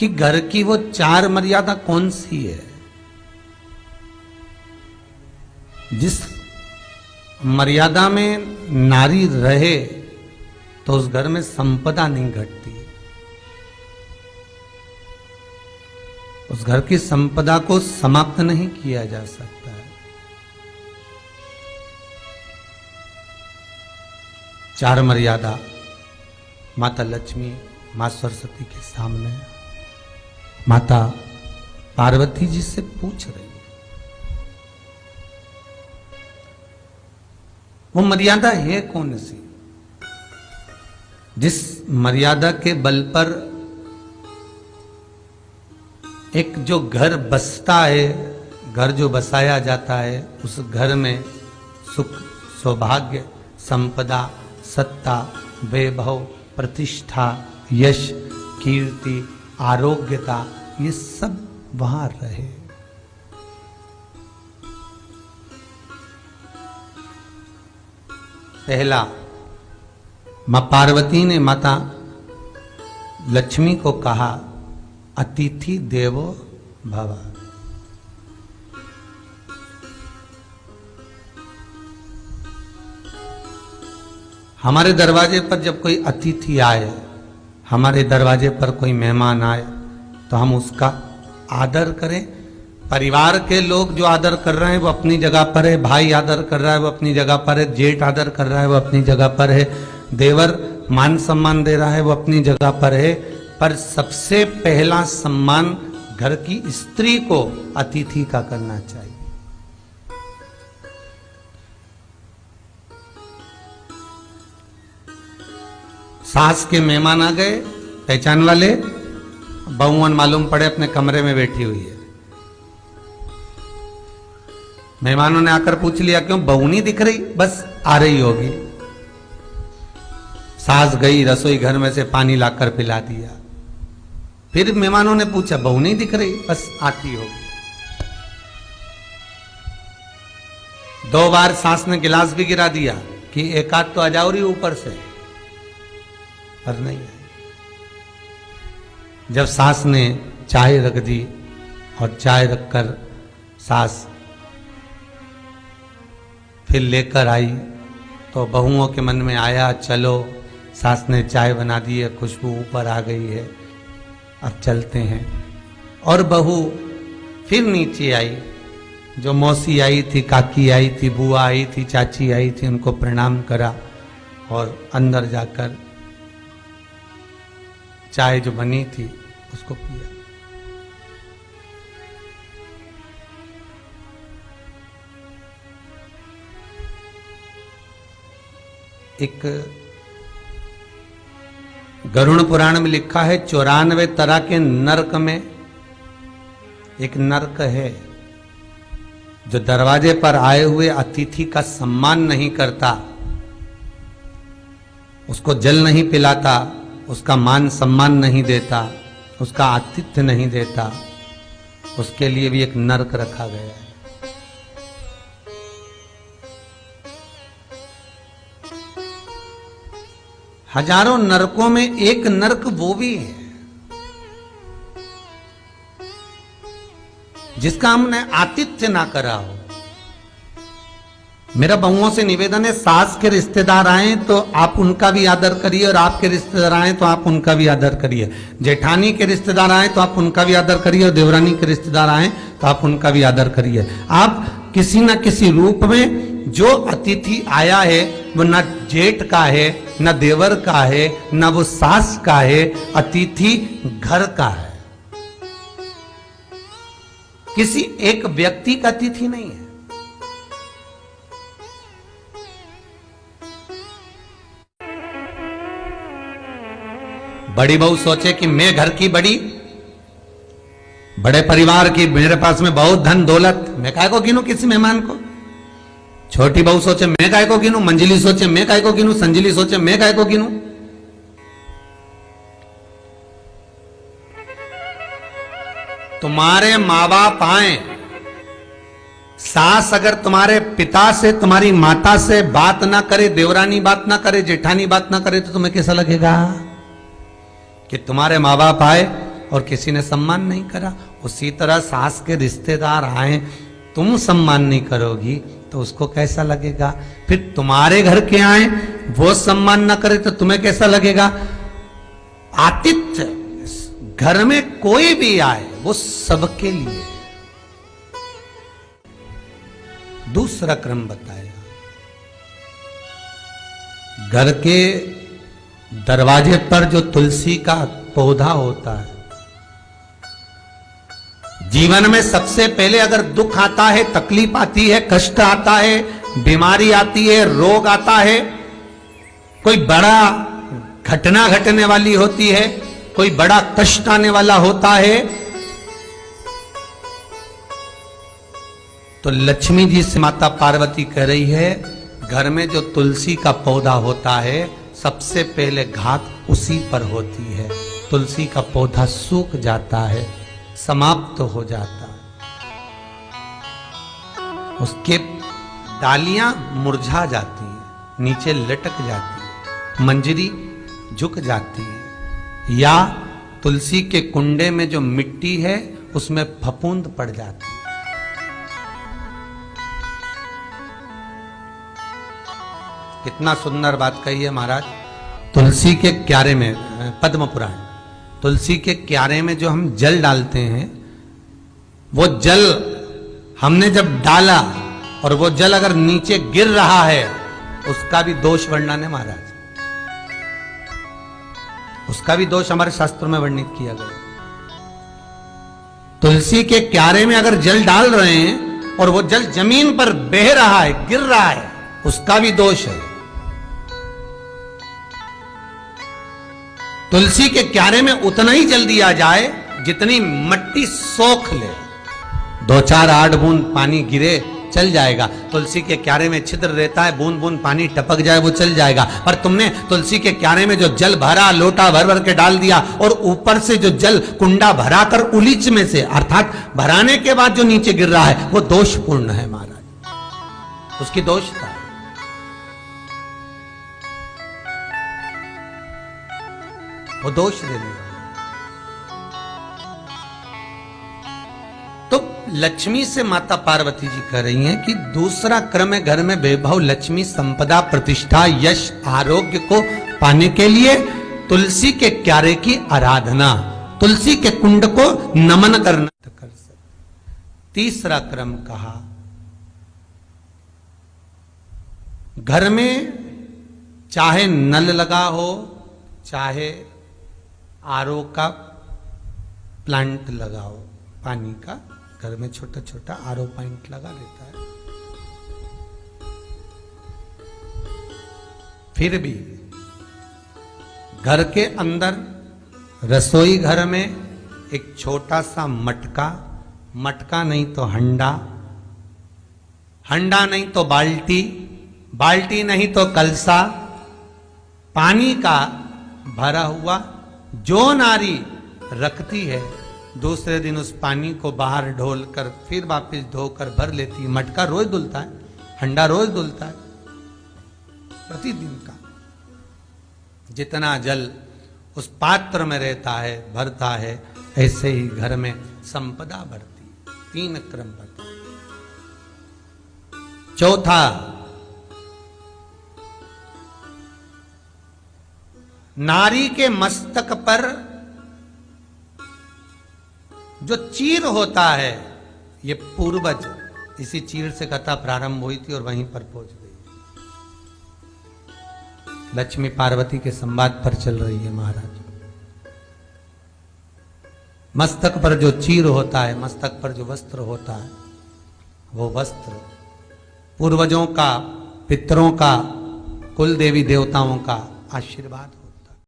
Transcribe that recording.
कि घर की वो 4 मर्यादा कौन सी है जिस मर्यादा में नारी रहे तो उस घर में संपदा नहीं घटती, उस घर की संपदा को समाप्त नहीं किया जा सकता है। 4 मर्यादा माता लक्ष्मी, मां सरस्वती के सामने माता पार्वती जी से पूछ रही है। वो मर्यादा है कौन सी जिस मर्यादा के बल पर एक जो घर बसता है, घर जो बसाया जाता है, उस घर में सुख, सौभाग्य, संपदा, सत्ता, वैभव, प्रतिष्ठा, यश, कीर्ति, आरोग्यता, ये सब वहां रहे। पहला, मां पार्वती ने माता लक्ष्मी को कहा, अतिथि देवो भव। हमारे दरवाजे पर जब कोई अतिथि आए, हमारे दरवाजे पर कोई मेहमान आए, तो हम उसका आदर करें। परिवार के लोग जो आदर कर रहे हैं वो अपनी जगह पर है, भाई आदर कर रहा है वो अपनी जगह पर है, जेठ आदर कर रहा है वो अपनी जगह पर है, देवर मान सम्मान दे रहा है वो अपनी जगह पर है। पर सबसे पहला सम्मान घर की स्त्री को अतिथि का करना चाहिए। सास के मेहमान आ गए, पहचान वाले, बहुवन मालूम पड़े अपने कमरे में बैठी हुई है। मेहमानों ने आकर पूछ लिया, क्यों बहू नहीं दिख रही? बस आ रही होगी। सास गई, रसोई घर में से पानी लाकर पिला दिया। फिर मेहमानों ने पूछा, बहू नहीं दिख रही? बस आती होगी। 2 बार सास ने गिलास भी गिरा दिया कि एक आध तो आ जाओ रही ऊपर से, पर नहीं आई। जब सास ने चाय रख दी और चाय रखकर सास फिर लेकर आई, तो बहुओं के मन में आया, चलो सास ने चाय बना दी है, खुशबू ऊपर आ गई है, अब चलते हैं। और बहू फिर नीचे आई। जो मौसी आई थी, काकी आई थी, बुआ आई थी, चाची आई थी, उनको प्रणाम करा और अंदर जाकर चाय जो बनी थी उसको पिया। एक गरुड़ पुराण में लिखा है, 94 तरह के नरक में एक नरक है जो दरवाजे पर आए हुए अतिथि का सम्मान नहीं करता, उसको जल नहीं पिलाता, उसका मान सम्मान नहीं देता, उसका आतिथ्य नहीं देता, उसके लिए भी एक नरक रखा गया है। हजारों नरकों में एक नरक वो भी है जिसका हमने आतिथ्य ना करा हो। मेरा बहुओं से निवेदन है, सास के रिश्तेदार आए तो आप उनका भी आदर करिए, और आपके रिश्तेदार आए तो आप उनका भी आदर करिए। जेठानी के रिश्तेदार आए तो आप उनका भी आदर करिए, और देवरानी के रिश्तेदार आए तो आप उनका भी आदर करिए। आप किसी न किसी रूप में जो अतिथि आया है वो न जेठ का है, न देवर का है, न वो सास का है, अतिथि घर का है, किसी एक व्यक्ति का अतिथि नहीं है। बड़ी बहू सोचे कि मैं घर की बड़ी, बड़े परिवार की, मेरे पास में बहुत धन दौलत, मैं काहे को गिनूं किसी मेहमान को। छोटी बहू सोचे मैं काहे को गिनूं, मंजिली सोचे मैं काहे को गिनूं, संजिली सोचे मैं काहे को गिनूं। तुम्हारे माँ बाप आए, सास अगर तुम्हारे पिता से, तुम्हारी माता से बात ना करे, देवरानी बात ना करे, जेठानी बात ना करे, तो तुम्हें कैसा लगेगा कि तुम्हारे माँ बाप आए और किसी ने सम्मान नहीं करा, उसी तरह सास के रिश्तेदार आए, तुम सम्मान नहीं करोगी तो उसको कैसा लगेगा? फिर तुम्हारे घर के आए, वो सम्मान ना करे तो तुम्हें कैसा लगेगा? आतिथ्य घर में कोई भी आए वो सबके लिए। दूसरा क्रम बताया, घर के दरवाजे पर जो तुलसी का पौधा होता है, जीवन में सबसे पहले अगर दुख आता है, तकलीफ आती है, कष्ट आता है, बीमारी आती है, रोग आता है, कोई बड़ा घटना घटने वाली होती है, कोई बड़ा कष्ट आने वाला होता है, तो लक्ष्मी जी से माता पार्वती कह रही है, घर में जो तुलसी का पौधा होता है सबसे पहले घात उसी पर होती है। तुलसी का पौधा सूख जाता है, समाप्त हो जाता है, उसके डालियां मुरझा जाती हैं, नीचे लटक जाती है, मंजरी झुक जाती है, या तुलसी के कुंडे में जो मिट्टी है उसमें फफूंद पड़ जाती है। कितना सुंदर बात कही है महाराज। तुलसी के क्यारे में, पद्म पुराण, तुलसी के क्यारे में जो हम जल डालते हैं, वो जल हमने जब डाला और वो जल अगर नीचे गिर रहा है, उसका भी दोष वर्णन है महाराज, उसका भी दोष हमारे शास्त्रों में वर्णित किया गया। तुलसी के क्यारे में अगर जल डाल रहे हैं और वो जल जमीन पर बह रहा है, गिर रहा है, उसका भी दोष है। तुलसी के क्यारे में उतना ही जल दिया जाए जितनी मट्टी सोख ले, 2-4 8 बूंद पानी गिरे चल जाएगा। तुलसी के क्यारे में छिद्र रहता है, बूंद बूंद पानी टपक जाए वो चल जाएगा। पर तुमने तुलसी के क्यारे में जो जल भरा, लोटा भर भर के डाल दिया, और ऊपर से जो जल कुंडा भरा कर उलीच में से, अर्थात भराने के बाद जो नीचे गिर रहा है, वो दोषपूर्ण है महाराज, उसकी दोषता है। वो दोष देने वाला। तो लक्ष्मी से माता पार्वती जी कह रही हैं कि दूसरा क्रम है घर में वैभव, लक्ष्मी, संपदा, प्रतिष्ठा, यश, आरोग्य को पाने के लिए तुलसी के क्यारे की आराधना, तुलसी के कुंड को नमन करना कर सकते। तीसरा क्रम कहा, घर में चाहे नल लगा हो, चाहे आरओ का प्लांट लगाओ, पानी का घर में छोटा छोटा आरओ प्लांट लगा देता है, फिर भी घर के अंदर रसोई घर में एक छोटा सा मटका, मटका नहीं तो हंडा, हंडा नहीं तो बाल्टी, बाल्टी नहीं तो कलसा, पानी का भरा हुआ जो नारी रखती है, दूसरे दिन उस पानी को बाहर ढोल कर फिर वापस धोकर भर लेती है। मटका रोज धुलता है, हंडा रोज धुलता है, प्रतिदिन का। जितना जल उस पात्र में रहता है, भरता है, ऐसे ही घर में संपदा बढ़ती। 3 क्रम बता। चौथा, नारी के मस्तक पर जो चीर होता है, ये पूर्वज, इसी चीर से कथा प्रारंभ हुई थी और वहीं पर पहुंच गई। लक्ष्मी पार्वती के संवाद पर चल रही है महाराज। मस्तक पर जो चीर होता है, मस्तक पर जो वस्त्र होता है, वो वस्त्र पूर्वजों का, पितरों का, कुल देवी देवताओं का आशीर्वाद।